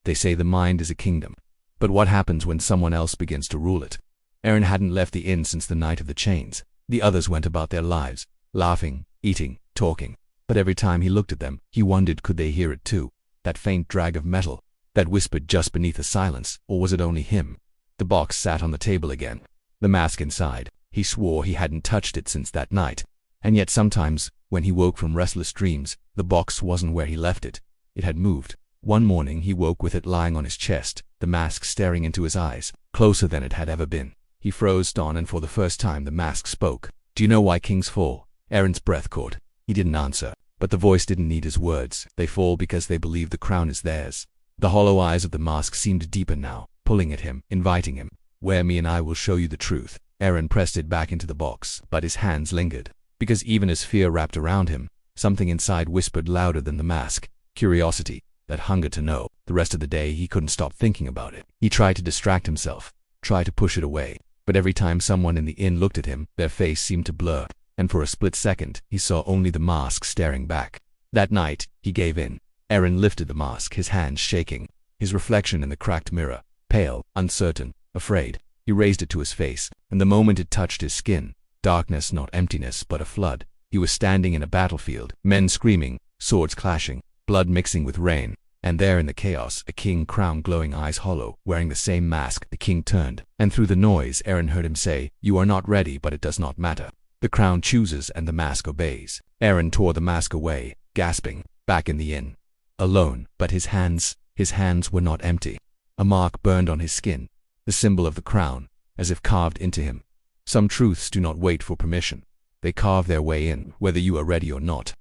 They say the mind is a kingdom. But what happens when someone else begins to rule it? Arin hadn't left the inn since the night of the chains. The others went about their lives, laughing, eating, talking. But every time he looked at them, he wondered, could they hear it too? That faint drag of metal, that whispered just beneath the silence, or was it only him? The box sat on the table again. The mask inside. He swore he hadn't touched it since that night. And yet sometimes, when he woke from restless dreams, the box wasn't where he left it. It had moved. One morning he woke with it lying on his chest, the mask staring into his eyes, closer than it had ever been. He froze on, and for the first time the mask spoke. "Do you know why kings fall?" Arin's breath caught. He didn't answer, but the voice didn't need his words. They fall because they believe the crown is theirs. The hollow eyes of the mask seemed deeper now, pulling at him, inviting him. "Wear me and I will show you the truth." Arin pressed it back into the box, but his hands lingered. Because even as fear wrapped around him, something inside whispered louder than the mask. Curiosity, that hunger to know. The rest of the day he couldn't stop thinking about it. He tried to distract himself, tried to push it away. But every time someone in the inn looked at him, their face seemed to blur, and for a split second, he saw only the mask staring back. That night, he gave in. Arin lifted the mask, his hands shaking, his reflection in the cracked mirror, pale, uncertain, afraid. He raised it to his face, and the moment it touched his skin, darkness, not emptiness, but a flood. He was standing in a battlefield, men screaming, swords clashing, blood mixing with rain. And there in the chaos, a king, crown glowing, eyes hollow, wearing the same mask. The king turned, and through the noise Arin heard him say, "You are not ready, but it does not matter. The crown chooses and the mask obeys." Arin tore the mask away, gasping, back in the inn. Alone, but his hands were not empty. A mark burned on his skin, the symbol of the crown, as if carved into him. Some truths do not wait for permission. They carve their way in, whether you are ready or not.